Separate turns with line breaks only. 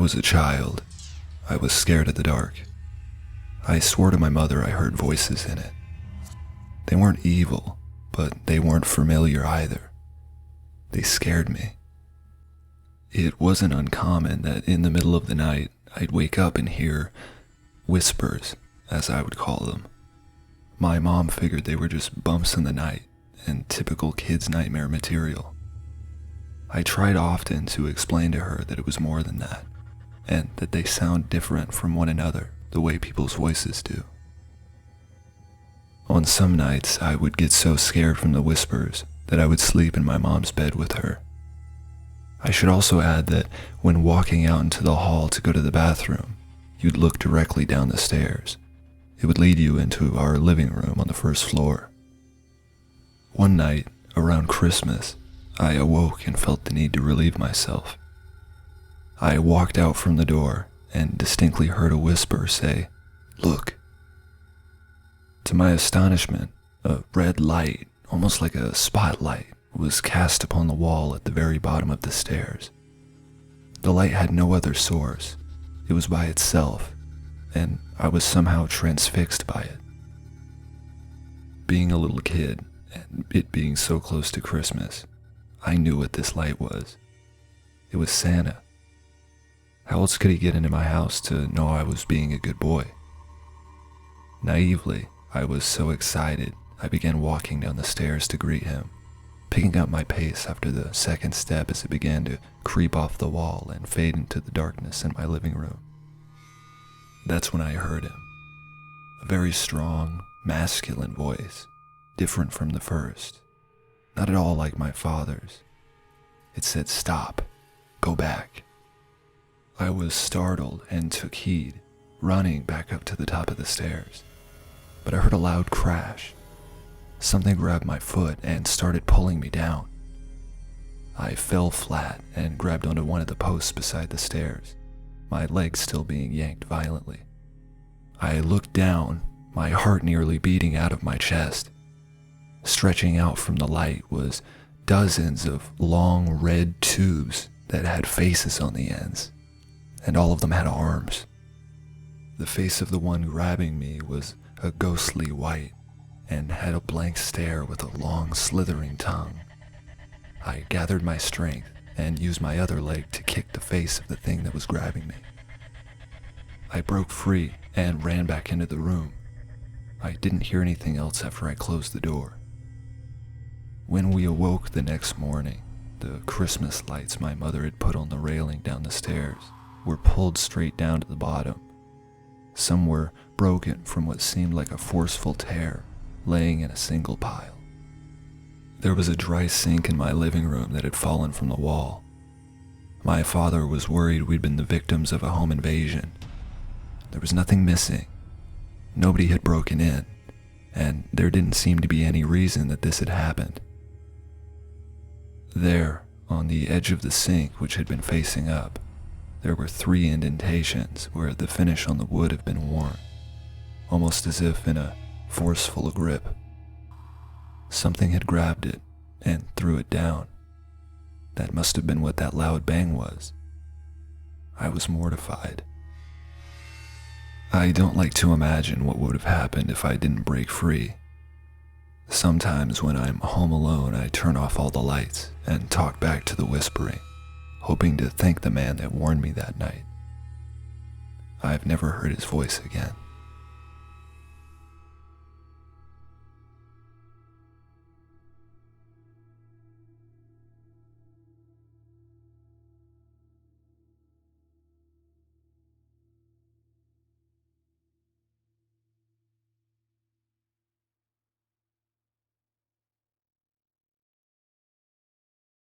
was a child, I was scared of the dark. I swore to my mother I heard voices in it. They weren't evil, but they weren't familiar either. They scared me. It wasn't uncommon that in the middle of the night, I'd wake up and hear whispers, as I would call them. My mom figured they were just bumps in the night and typical kids' nightmare material. I tried often to explain to her that it was more than that, and that they sound different from one another the way people's voices do. On some nights, I would get so scared from the whispers that I would sleep in my mom's bed with her. I should also add that when walking out into the hall to go to the bathroom, you'd look directly down the stairs. It would lead you into our living room on the first floor. One night, around Christmas, I awoke and felt the need to relieve myself. I walked out from the door and distinctly heard a whisper say, "Look." To my astonishment, a red light, almost like a spotlight, was cast upon the wall at the very bottom of the stairs. The light had no other source. It was by itself, and I was somehow transfixed by it. Being a little kid, and it being so close to Christmas, I knew what this light was. It was Santa. How else could he get into my house to know I was being a good boy? Naively, I was so excited, I began walking down the stairs to greet him, picking up my pace after the second step as it began to creep off the wall and fade into the darkness in my living room. That's when I heard him. A very strong, masculine voice, different from the first, not at all like my father's. It said, "Stop, go back." I was startled and took heed, running back up to the top of the stairs. But I heard a loud crash. Something grabbed my foot and started pulling me down. I fell flat and grabbed onto one of the posts beside the stairs, my legs still being yanked violently. I looked down, my heart nearly beating out of my chest. Stretching out from the light was dozens of long red tubes that had faces on the ends, and all of them had arms. The face of the one grabbing me was a ghostly white and had a blank stare with a long slithering tongue. I gathered my strength and used my other leg to kick the face of the thing that was grabbing me. I broke free and ran back into the room. I didn't hear anything else after I closed the door. When we awoke the next morning, the Christmas lights my mother had put on the railing down the stairs were pulled straight down to the bottom. Some were broken from what seemed like a forceful tear, laying in a single pile. There was a dry sink in my living room that had fallen from the wall. My father was worried we'd been the victims of a home invasion. There was nothing missing. Nobody had broken in, and there didn't seem to be any reason that this had happened. There, on the edge of the sink, which had been facing up, there were 3 indentations where the finish on the wood had been worn, almost as if in a forceful grip. Something had grabbed it and threw it down. That must have been what that loud bang was. I was mortified. I don't like to imagine what would have happened if I didn't break free. Sometimes when I'm home alone, I turn off all the lights and talk back to the whispering, hoping to thank the man that warned me that night. I've never heard his voice again.